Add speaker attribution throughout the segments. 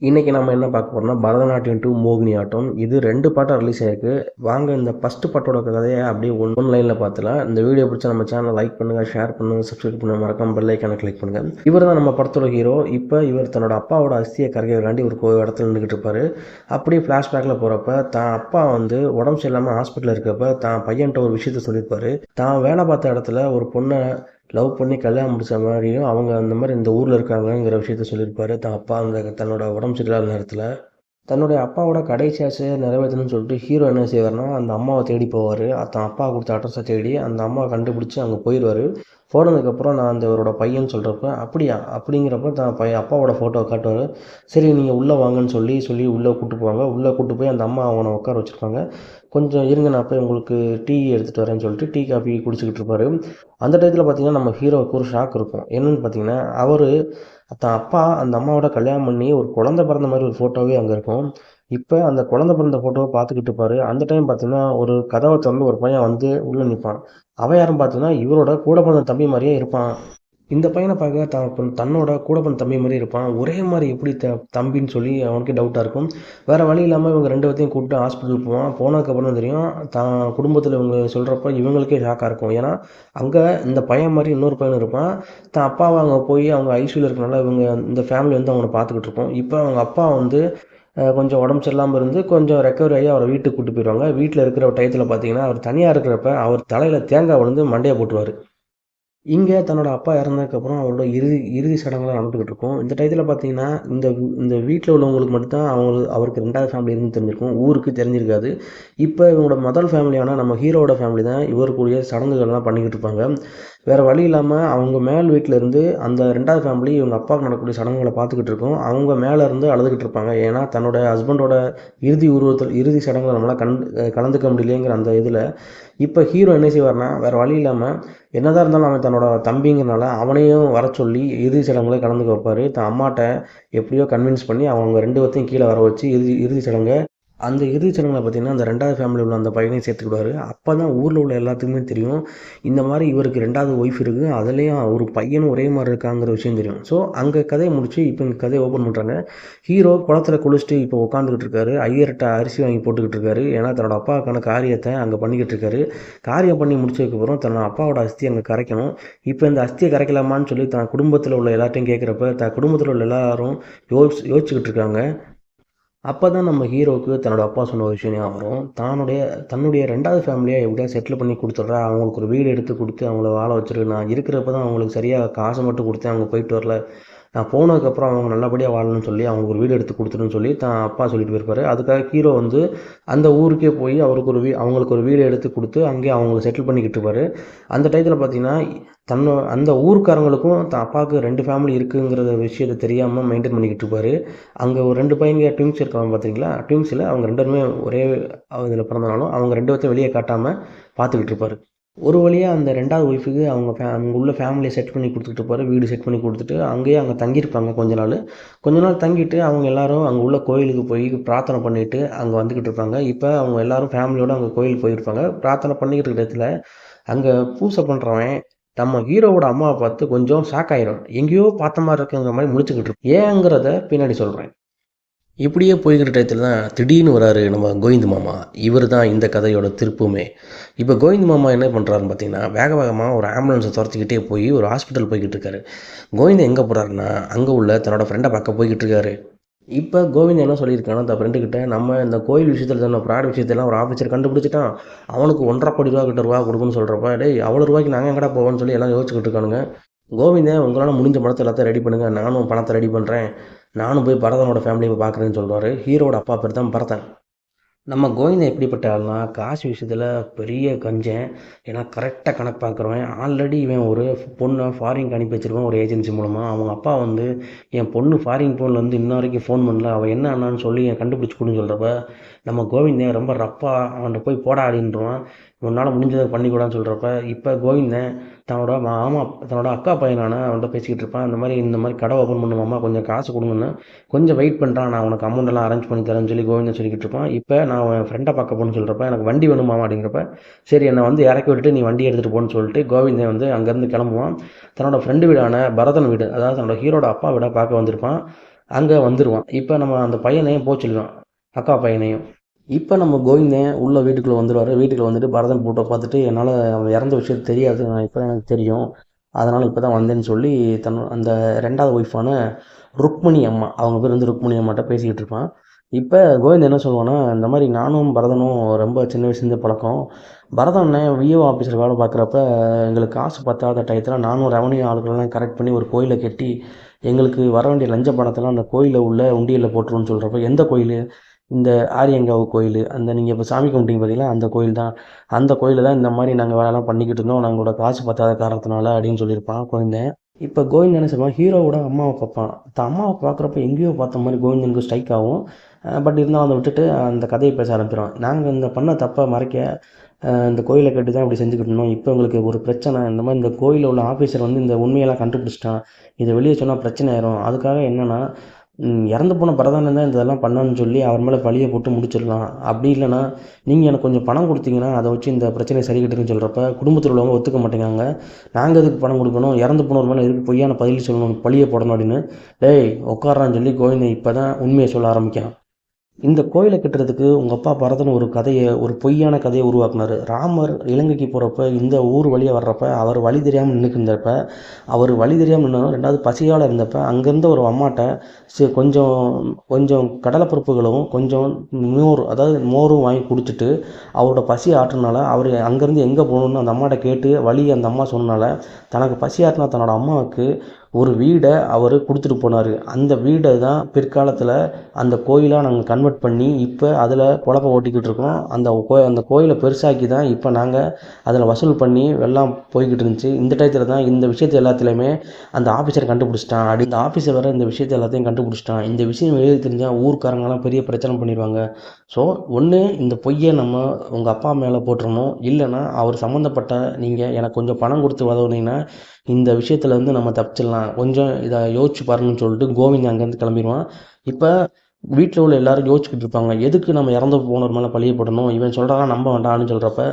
Speaker 1: இன்னைக்கு நம்ம என்ன பார்க்க போறோம்னா, பரதநாட்டியம் டூ மோகினி ஆட்டம். இது 2 பார்ட்டா ரிலீஸ் ஆயிருக்கு. வாங்க இந்த ஃபர்ஸ்ட் பார்ட்டோட கதைய அப்படியே ஒன் லைன்ல பார்த்துடலாம். இந்த வீடியோ பிடிச்சா நம்ம சேனலை லைக் பண்ணுங்க, ஷேர் பண்ணுங்க, சப்ஸ்கிரைப் பண்ணுங்க, மறக்காம பெல் ஐகானை கிளிக் பண்ணுங்க. இவர் தான் நம்ம படத்தோட ஹீரோ. இப்போ இவர் தன்னோட அப்பாவோட அஸ்தியை கரைக்கிறதுக்காண்டி ஒரு இடத்துல நின்றுக்கிட்டு இருப்பாரு. அப்படியே ஃப்ளாஷ்பேக்கில் போகிறப்ப தான் அப்பா வந்து உடம்பு சரியில்லாமல் ஹாஸ்பிட்டலில் இருக்கப்ப தான் பையன்கிட்ட ஒரு விஷயத்த சொல்லியிருப்பாரு. தான் வேலை பார்த்த இடத்துல ஒரு பொண்ணை லவ் பண்ணி கல்யாணம் முடிச்ச மாதிரியும் அவங்க அந்த மாதிரி இந்த ஊரில் இருக்காங்கங்கிற விஷயத்த சொல்லியிருப்பாரு தான் அப்பா அந்த தன்னோட உடம்பு சரியில்லாத நேரத்தில். தன்னுடைய அப்பாவோட கடைசி ஆசையை நிறைவேற்றணும்னு சொல்லிட்டு ஹீரோ என்ன செய்வார்னா அந்த அம்மாவை தேடி போவார். தான் அப்பா கொடுத்த அட்ரஸை தேடி அந்த அம்மாவை கண்டுபிடிச்சி அங்கே போயிடுவார். போனதுக்கப்புறம் நான் அந்த இவரோட பையன் சொல்கிறப்ப அப்படியா அப்படிங்கிறப்ப தான் அப்பாவோட ஃபோட்டோவை காட்டுவார். சரி நீங்கள் உள்ளே வாங்கன்னு சொல்லி சொல்லி உள்ளே கூப்பிட்டு போவாங்க. உள்ளே கூப்பிட்டு போய் அந்த அம்மா அவனை உட்கார வச்சுருப்பாங்க. கொஞ்சம் இருங்க நான் போய் உங்களுக்கு டீ எடுத்துகிட்டு வரேன்னு சொல்லிட்டு டீ காஃபி குடிச்சிக்கிட்டு இருப்பார். அந்த டயத்தில் பார்த்தீங்கன்னா நம்ம ஹீரோவுக்கு ஒரு ஷாக் இருக்கும். என்னென்னு பார்த்தீங்கன்னா அவர் தான் அப்பா அந்த அம்மாவோட கல்யாணம் பண்ணி ஒரு குழந்தை பிறந்த மாதிரி ஒரு ஃபோட்டோவே அங்கே இருக்கும். இப்போ அந்த குழந்தை பிறந்த ஃபோட்டோவை பார்த்துக்கிட்டு இருப்பாரு. அந்த டைம் பார்த்தீங்கன்னா ஒரு கதவை திறந்து ஒரு பையன் வந்து உள்ளே நிற்பான். அவன் யாருன்னு பார்த்தீங்கன்னா இவரோட கூட பிறந்த தம்பி மாதிரியே இருப்பான். இந்த பையனை பார்க்க தன்னோட கூட பிறந்த தம்பி மாதிரி இருப்பான். ஒரே மாதிரி எப்படி தம்பின்னு சொல்லி அவனுக்கே டவுட்டாக இருக்கும். வேறு வழி இல்லாமல் இவங்க 2 பேத்தையும் கூப்பிட்டு ஹாஸ்பிட்டல் போவான். போனதுக்கப்புறம் தான் தெரியும் தான் குடும்பத்தில் இவங்க சொல்கிறப்ப இவங்களுக்கே ஷாக்காக இருக்கும். ஏன்னா அங்கே இந்த பையன் மாதிரி இன்னொரு பையன் இருப்பான். தான் அப்பாவை அங்கே போய் அவங்க ஐசியூவில் இருக்கனால இவங்க இந்த ஃபேமிலி வந்து அவங்கள பார்த்துக்கிட்டு இருக்கோம். இப்போ அவங்க அப்பா வந்து கொஞ்சம் உடம்பு சரியில்லாமல் இருந்து கொஞ்சம் ரெக்கவரி ஆகி அவரை வீட்டுக்கு கூப்பிட்டு போயிடுவாங்க. வீட்டில் இருக்கிற டயத்தில் பார்த்தீங்கன்னா அவர் தனியாக இருக்கிறப்ப அவர் தலையில் தேங்காய் விழுந்து மண்டையை போட்டுருவார். இங்கே தன்னோட அப்பா இறந்ததுக்கப்புறம் அவரோட இறுதி இறுதி சடங்குலாம் நடந்துக்கிட்டு இருக்கும். இந்த டயத்தில் பார்த்தீங்கன்னா இந்த வீட்டில் உள்ளவங்களுக்கு மட்டும்தான் அவருக்கு 2வது ஃபேமிலி இருந்து தெரிஞ்சிருக்கும். ஊருக்கு தெரிஞ்சிருக்காது. இப்போ இவங்களோட முதல் ஃபேமிலியான நம்ம ஹீரோவோட ஃபேமிலி தான் இவருக்குரிய சடங்குகள்லாம் பண்ணிக்கிட்டு இருப்பாங்க. வேறு வழி இல்லாமல் அவங்க மேல் வீட்டில் இருந்து அந்த 2வது ஃபேமிலி இவங்க அப்பாவுக்கு நடக்கக்கூடிய சடங்குகளை பார்த்துக்கிட்டு இருக்கோம். அவங்க மேலே இருந்து அழுதுகிட்டு இருப்பாங்க. ஏன்னா தன்னோட ஹஸ்பண்டோட இறுதி சடங்குகளை நம்மளால் கலந்துக்க முடியலையேங்கிற அந்த இதில் இப்போ ஹீரோ என்ன செய்வார்னா வேறு வழி இல்லாமல் என்னதான் இருந்தாலும் அவன் தன்னோட தம்பிங்கிறனால அவனையும் வர சொல்லி இறுதி சடங்குகளை கலந்துக்க வைப்பார். தான் அம்மாட்ட எப்படியோ கன்வின்ஸ் பண்ணி அவங்க 2 பேர்த்தையும் கீழே வர வச்சு இறுதி சடங்கை அந்த இறுதிச் சடங்குல பார்த்தீங்கன்னா, அந்த 2வது ஃபேமிலில உள்ள அந்த பையனையும் சேர்த்துக்கிடுவாரு. அப்ப தான் ஊர்ல உள்ள எல்லாத்துக்குமே தெரியும். இந்த மாரி இவருக்கு 2வது ஒய்ஃப் இருக்கு. அதுலயும் ஒரு பையனும் ஒரே மாரி இருக்காங்கிற விஷயம் தெரியும். ஸோ, அங்க கதைய முடிச்சு இப்ப இங்க கதைய ஓப்பன் பண்றாங்க. ஹீரோ குளத்துல குளிச்சுட்டு இப்போ உட்காந்துக்கிட்டு இருக்காரு. ஐயர்ட்ட அரிசி வாங்கி போட்டுக்கிட்டு இருக்காரு. ஏன்னா, தன்னோட அப்பாவுக்கான காரியத்த அங்க பண்ணிக்கிட்டு இருக்காரு. காரியம் பண்ணி முடிச்சதுக்கப்புறம் தன்னோட அப்பாவோட அஸ்திய அங்க கரைக்கணும். இப்ப இந்த அஸ்திய கரைக்கலாமான்னு சொல்லி தன் குடும்பத்துல உள்ள எல்லார்ட்டயும் கேட்கிறப்ப, தன் குடும்பத்துல உள்ள எல்லாரும் யோசிச்சுக்கிட்டு இருக்காங்க. அப்போ தான் நம்ம ஹீரோவுக்கு தன்னோட அப்பா சொன்ன ஒரு விஷயம் ஞாபகம் வரும். தன்னுடைய 2வது ஃபேமிலியை எப்படியா செட்டில் பண்ணி கொடுத்துட்றா, அவங்களுக்கு ஒரு வீடு எடுத்து கொடுத்து அவங்கள வாழ வச்சிருக்கு. நான் இருக்கிறப்ப தான் அவங்களுக்கு சரியாக காசை மட்டும் கொடுத்தேன், அவங்க போயிட்டு வரல. நான் போனதுக்கப்புறம் அவங்க நல்லபடியாக வாழணும்னு சொல்லி அவங்களுக்கு ஒரு வீடு எடுத்து கொடுத்துருன்னு சொல்லி தான் அப்பா சொல்லிட்டு போயிருப்பாரு. அதுக்காக ஹீரோ வந்து அந்த ஊருக்கே போய் அவங்களுக்கு ஒரு வீடு எடுத்து கொடுத்து அங்கேயே அவங்கள செட்டில் பண்ணிக்கிட்டு இருப்பாரு. அந்த டயத்தில் பார்த்தீங்கன்னா அந்த ஊர்க்காரங்களுக்கும் தான் அப்பாவுக்கு 2 ஃபேமிலி இருக்குங்கிற விஷயத்த தெரியாமல் மெயின்டைன் பண்ணிக்கிட்டு இருப்பாரு. அங்கே ஒரு 2 பையங்க ட்வின்ஸ் இருக்காங்க பார்த்தீங்களா, ட்வின்ஸில் அவங்க 2 பேருமே ஒரே இதில் பிறந்தனாலும் அவங்க 2 பேர்த்தையும் வெளியே காட்டாமல் பார்த்துக்கிட்டு இருப்பாரு. ஒரு வழியாக அந்த 2வது ஒய்ஃபுக்கு அங்கே உள்ள ஃபேமிலியை செட் பண்ணி கொடுத்துட்டு இருப்பாரு. வீடு செட் பண்ணி கொடுத்துட்டு அங்கேயே அங்கே தங்கியிருப்பாங்க கொஞ்ச நாள். கொஞ்ச நாள் தங்கிட்டு அவங்க எல்லாரும் அங்கே உள்ள கோயிலுக்கு போய் பிரார்த்தனை பண்ணிட்டு அங்கே வந்துக்கிட்டு இருப்பாங்க. இப்போ அவங்க எல்லாரும் ஃபேமிலியோடு அங்கே கோயிலுக்கு போயிருப்பாங்க. பிரார்த்தனை பண்ணிக்கிட்டு இருக்கிற இடத்துல அங்கே பூசை பண்ணுறவன் நம்ம ஹீரோவோட அம்மாவை பார்த்து கொஞ்சம் ஷாக் ஆயிரும். எங்கேயோ பார்த்த மாதிரி இருக்குங்கிற மாதிரி முழிச்சுக்கிட்டு இருக்கும். ஏங்கிறத பின்னாடி சொல்கிறேன். இப்படியே போய்கிற டயத்தில் தான் திடீர்னு வராரு நம்ம கோவிந்த் மாமா. இவர் தான் இந்த கதையோட திருப்புமே. இப்போ கோவிந்த் மாமா என்ன பண்ணுறாருன்னு பார்த்தீங்கன்னா, வேக வேகமாக ஒரு ஆம்புலன்ஸை துரத்திக்கிட்டே போய் ஒரு ஹாஸ்பிட்டல் போய்கிட்டு இருக்காரு. கோவிந்த் எங்கே போகிறாருன்னா, அங்கே உள்ள தன்னோட ஃப்ரெண்டை பார்க்க போய்கிட்டு இருக்காரு. இப்போ கோவிந்த் என்ன சொல்லியிருக்காங்கன்னா, அந்த ஃப்ரெண்டுக்கிட்ட நம்ம இந்த கோயில் விஷயத்தில் சொன்ன ஃப்ராட் விஷயத்தெல்லாம் ஒரு ஆஃபீஸர் கண்டுபிடிச்சிட்டான். அவனுக்கு 1,50 கோடி ரூபா கிட்ட கொடுக்குன்னு சொல்கிறப்ப, டேய் அவ்வளோ ரூபாய்க்கு நாங்கள் எங்கடா போவோம்னு சொல்லி எல்லாம் யோசிச்சுக்கிட்டு இருக்கானுங்க. கோவிந்தன் உங்களால் முடிஞ்ச பணத்தை எல்லாத்தையும் ரெடி பண்ணுங்கள், நானும் பணத்தை ரெடி பண்ணுறேன், நானும் போய் பரதனோட ஃபேமிலியை பார்க்குறேன்னு சொல்கிறாரு. ஹீரோட அப்பா பேர் தான் பரதன். நம்ம கோவிந்தன் எப்படிப்பட்ட ஆள்னா காசு விஷயத்தில் பெரிய கஞ்சன். ஏன்னா கரெக்டாக கணக்கு பார்க்குறவன். ஆல்ரெடி இவன் ஒரு பொண்ணை ஃபாரினுக்கு அனுப்பி வச்சிருக்கான் ஒரு ஏஜென்சி மூலமாக. அவங்க அப்பா வந்து என் பொண்ணு ஃபாரின் ஃபோனில் வந்து இன்ன வரைக்கும் ஃபோன் பண்ணல, அவள் என்ன ஆனான்னு சொல்லி என் கண்டுபிடிச்சி கொடுன்னு சொல்கிறப்ப நம்ம கோவிந்தன் ரொம்ப ரப்பாக அவன்கிட்ட போய் போடா அப்படின்றான். உன்னால் முடிஞ்சதை பண்ணிக்கூடான்னு சொல்கிறப்ப இப்போ கோவிந்தன் தன்னோட அக்கா பையனான அவன்கிட்ட பேசிக்கிட்டு இருப்பான். இந்த மாதிரி கடை ஓப்பன் பண்ணுமாமா, கொஞ்சம் காசு கொடுங்கன்னு. கொஞ்சம் வெயிட் பண்ணுறான், நான் உனக்கு அமௌண்ட் எல்லாம் அரேஞ்ச் பண்ணி தரேன்னு சொல்லி கோவிந்தன் சொல்லிக்கிட்டு இருப்பான். இப்போ நான் என் ஃப்ரெண்டை பார்க்க போகணுன்னு சொல்கிறப்ப எனக்கு வண்டி வேணுமாமா அப்படிங்கிறப்ப, சரி என்னை வந்து இறக்கி விட்டுட்டு நீ வண்டி எடுத்துகிட்டு போன்னு சொல்லிட்டு கோவிந்தன் வந்து அங்கேருந்து கிளம்புவான். தன்னோட ஃப்ரெண்டு வீடான பரதன் வீடு, அதாவது தன்னோட ஹீரோட அப்பா வீடை பார்க்க வந்திருப்பான். அங்கே வந்துடுவான். இப்போ நம்ம அந்த பையனையும் போக சொல்லுவான், அக்கா பையனையும். இப்போ நம்ம கோவிந்தன் உள்ள வீட்டுக்குள்ளே வந்துடுவார். வீட்டுக்குள்ள வந்துட்டு பரதன் ஃபோட்டோ பார்த்துட்டு, என்னால் அவன் இறந்த விஷயம் தெரியாது, நான் இப்போ எனக்கு தெரியும், அதனால் இப்போ தான் வந்தேன்னு சொல்லி அந்த 2வது ஒய்ஃபான ருக்மணி அம்மா, அவங்க பேர் வந்து ருக்மணி அம்மாட்ட பேசிக்கிட்டு இருப்பான். இப்போ கோவிந்தன் என்ன சொல்லுவான்னா, இந்த மாதிரி நானும் பரதனும் ரொம்ப சின்ன வயசுலேருந்தே பழக்கம். பரதன் அண்ணன் விஏஓ ஆஃபீஸில் வேலை பார்க்குறப்ப எங்களுக்கு காசு பத்தாத டயத்தில் நானும் ரெவன்யூ ஆளுகளெல்லாம் கரெக்ட் பண்ணி ஒரு கோயிலை கட்டி எங்களுக்கு வர வேண்டிய லஞ்ச பணத்தெல்லாம் அந்த கோயிலில் உள்ள உண்டியலில் போட்டுருன்னு சொல்கிறப்ப, எந்த கோயில்? இந்த ஆரியங்காவு கோயில், அந்த நீங்கள் இப்போ சாமி கும்பிட்டீங்க பார்த்தீங்களா, அந்த கோயில் தான். அந்த கோயிலில் தான் இந்த மாதிரி நாங்கள் வேலைலாம் பண்ணிக்கிட்டு இருந்தோம், நாங்களோட காசு பத்தாத காரணத்தினால அப்படின்னு சொல்லியிருப்பான் கோவிந்தன். இப்போ கோவிந்தன் என்ன செய்வான், ஹீரோவோட அம்மாவை பார்ப்பான். அம்மாவை பார்க்குறப்ப எங்கேயோ பார்த்த மாதிரி கோவிந்தனுக்கு ஸ்ட்ரைக் ஆகும். பட் இருந்தாலும் அதை விட்டுட்டு அந்த கதையை பேச ஆரம்பிச்சிடும். நாங்கள் இந்த பண்ண தப்பை மறைக்க இந்த கோயிலை கட்டி தான் இப்படி செஞ்சுக்கிட்டு இருந்தோம். இப்போ எங்களுக்கு ஒரு பிரச்சனை, இந்த மாதிரி இந்த கோயிலில் உள்ள ஆஃபீஸர் வந்து இந்த உண்மையெல்லாம் கண்டுபிடிச்சிட்டான், இதை வெளியே சொன்னால் பிரச்சனை ஆயிரும். அதுக்காக என்னென்னா, இறந்து போன பரதானன் தான் இதெல்லாம் பண்ணான்னு சொல்லி அவர் மேலே பழியை போட்டு முடிச்சிடலாம். அப்படி இல்லைன்னா நீங்கள் எனக்கு கொஞ்சம் பணம் கொடுத்தீங்கன்னா அதை வச்சு இந்த பிரச்சனையை சரி கட்டுன்னு சொல்கிறப்ப குடும்பத்தில் உள்ளவங்க ஒத்துக்க மாட்டேங்காங்க. நாங்கள் எதுக்கு பணம் கொடுக்கணும், இறந்து போனவர் மேலே எதுக்கு பொய்யான பதில் சொல்லணும், பழியை போடணும் அப்படின்னு. டேய் உட்காரான்னு சொல்லி கோவிந்தன் இப்போ தான் உண்மையை சொல்ல ஆரம்பிக்கிறான். இந்த கோயிலை கட்டுறதுக்கு உங்கள் அப்பா பரதன் ஒரு பொய்யான கதையை உருவாக்குனார். ராமர் இலங்கைக்கு போகிறப்ப இந்த ஊர் வழியாக வர்றப்ப அவர் வழி தெரியாமல் நின்றுக்கிருந்தப்ப, அவர் வழி தெரியாமல் நின்று 2வது பசியால் இருந்தப்ப அங்கேருந்து ஒரு அம்மாட்ட கொஞ்சம் கொஞ்சம் கடலைப்பருப்புகளும் கொஞ்சம் அதாவது மோரும் வாங்கி குடிச்சிட்டு அவரோட பசி ஆற்றுனால அவர் அங்கேருந்து எங்கே போகணுன்னு அந்த அம்மாட்ட கேட்டு வழி அந்த அம்மா சொன்னனால தனக்கு பசி ஆற்றின தன்னோட அம்மாவுக்கு ஒரு வீடை அவர் கொடுத்துட்டு போனார். அந்த வீடை தான் பிற்காலத்தில் அந்த கோயிலாக நாங்கள் கன்வெர்ட் பண்ணி இப்போ அதில் குழப்பம் ஓட்டிக்கிட்டு இருக்கோம். அந்த கோயிலை பெருசாக்கி தான் இப்போ நாங்கள் அதில் வசூல் பண்ணி எல்லாம் போய்கிட்டு இருந்துச்சு. இந்த டயத்தில் தான் இந்த விஷயத்தை எல்லாத்துலேயுமே அந்த ஆஃபீஸர் கண்டுபிடிச்சிட்டான். இந்த ஆஃபீஸர் வேறு இந்த விஷயத்தை எல்லாத்தையும் கண்டுபிடிச்சிட்டான். இந்த விஷயம் வெளியே தெரிஞ்சால் ஊர்க்காரங்கெல்லாம் பெரிய பிரச்சனை பண்ணிடுவாங்க. ஸோ ஒன்று இந்த பொய்யை நம்ம உங்கள் அப்பா மேலே போட்டுறணும், இல்லைன்னா அவர் சம்மந்தப்பட்ட நீங்கள் எனக்கு கொஞ்சம் பணம் கொடுத்து உதவுனீங்கன்னா இந்த விஷயத்துலேருந்து நம்ம தப்பிச்சிடலாம், கொஞ்சம் இதை யோசிச்சு பாருங்கன்னு சொல்லிட்டு கோவிந்தன் அங்கேருந்து கிளம்பிடுவான். இப்போ வீட்டில் உள்ள எல்லோரும் யோசிச்சுக்கிட்டு இருப்பாங்க, எதுக்கு நம்ம இறந்து போனவர் மேலே பழிய போடணும், இவன் சொல்கிறான் நம்ப வேண்டாம்னு சொல்கிறப்ப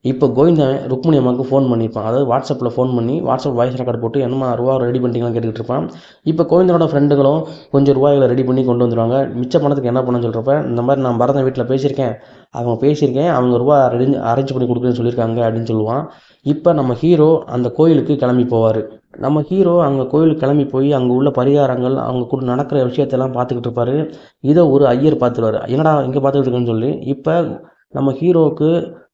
Speaker 1: இப்போ கோவிந்தன் ருக்மணி அம்மாவுக்கு ஃபோன் பண்ணியிருப்பான். அதாவது வாட்ஸ்அப்பில் ஃபோன் பண்ணி வாட்ஸ்அப் வாய்ஸ் ரெக்கார்டு போட்டு என்னம்மா ரூபா ரெடி பண்ணிட்டீங்களான்னு கேட்டுக்கிட்டு இருப்பான். இப்போ கோவிந்தனோட ஃப்ரெண்டுகளும் கொஞ்சம் ரூபாய்களை ரெடி பண்ணி கொண்டு வந்துடுவாங்க. மிச்ச பணத்துக்கு என்ன பண்ணணும்னு சொல்கிறப்ப, இந்த மாதிரி நான் பரதன் வீட்டில் பேசியிருக்கேன், அவங்க ரூபா அரேஞ்ச் பண்ணி கொடுக்குறேன்னு சொல்லியிருக்காங்க அப்படின்னு சொல்லுவான். இப்போ நம்ம ஹீரோ அந்த கோயிலுக்கு கிளம்பி போவார். நம்ம ஹீரோ அங்கே கோயிலுக்கு கிளம்பி போய் அங்கே உள்ள பரிகாரங்கள் அவங்க கூட நடக்கிற விஷயத்தெல்லாம் பார்த்துக்கிட்டு இருப்பார். இதை ஒரு ஐயர் பார்த்துருவார். என்னடா இங்கே பார்த்துக்கிட்டு இருக்குன்னு சொல்லி இப்போ நம்ம ஹீரோவுக்கு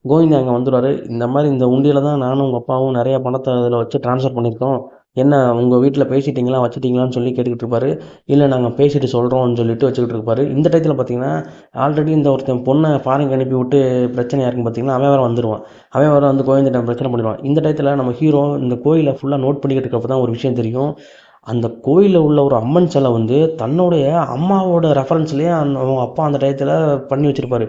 Speaker 1: கோவிந்தன் அங்கே வந்துடுவார். இந்த மாதிரி இந்த உண்டியில் தான் நானும் உங்கள் அப்பாவும் நிறையா பணத்தை அதில் வச்சு ட்ரான்ஸ்ஃபர் பண்ணியிருக்கோம், என்ன உங்கள் வீட்டில் பேசிட்டிங்களா வச்சுட்டிங்களான்னு சொல்லி கேட்டுக்கிட்டு இருப்பார். இல்லை நாங்கள் பேசிட்டு சொல்கிறோம்னு சொல்லிட்டு வச்சுக்கிட்டு இருப்பார். இந்த டயத்தில் பார்த்தீங்கன்னா ஆல்ரெடி இந்த ஒருத்தன் பொண்ணை ஃபாரின் அனுப்பி விட்டு பிரச்சனையாக இருக்குன்னு பார்த்தீங்கன்னா அவன் வேறு வந்துடுவான். அவன் வேறு வந்து கோவிந்தன் பிரச்சனை பண்ணிடுவான். இந்த டயத்தில் நம்ம ஹீரோ இந்த கோயிலை ஃபுல்லாக நோட் பண்ணிக்கிட்டு இருக்கப்போ தான் ஒரு விஷயம் தெரியும். அந்த கோயிலில் உள்ள ஒரு அம்மன் சிலை வந்து தன்னுடைய அம்மாவோட ரெஃபரன்ஸ்லேயே அவங்க அப்பா அந்த டயத்தில் பண்ணி வச்சுருப்பாரு.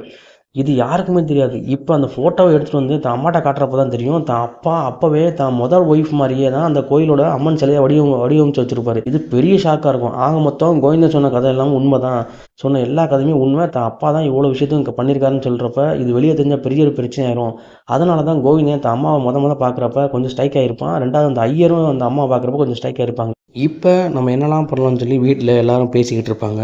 Speaker 1: இது யாருக்குமே தெரியாது. இப்போ அந்த ஃபோட்டோவை எடுத்துகிட்டு வந்து தான் அம்மாட்ட காட்டுறப்ப தான் தெரியும், தான் அப்பா அப்போவே தான் முதல் ஒய்ஃப் மாதிரியே தான் அந்த கோயிலோட அம்மன் சிலையை வடிவமைச்சு வச்சுருப்பாரு. இது பெரிய ஷாக்காக இருக்கும். ஆக மொத்தம் கோவிந்தன் சொன்ன கதை எல்லாம் உண்மை தான், சொன்ன எல்லா கதையுமே உண்மை. தான் அப்பா தான் இவ்வளோ விஷயத்தையும் இங்கே பண்ணியிருக்காருன்னு சொல்கிறப்ப இது வெளியே தெரிஞ்சால் பெரிய ஒரு பிரச்சனை ஆயிரும். அதனால தான் கோவிந்தன் தான் அம்மாவை முத பார்க்குறப்ப கொஞ்சம் ஸ்ட்ரைக் ஆகிருப்பான். 2வது அந்த ஐயரும் அந்த அம்மாவை பார்க்குறப்ப கொஞ்சம் ஸ்ட்ரைக் ஆகிருப்பாங்க. இப்போ நம்ம என்னெல்லாம் பண்ணலாம்னு சொல்லி வீட்டில் எல்லோரும் பேசிக்கிட்டு இருப்பாங்க.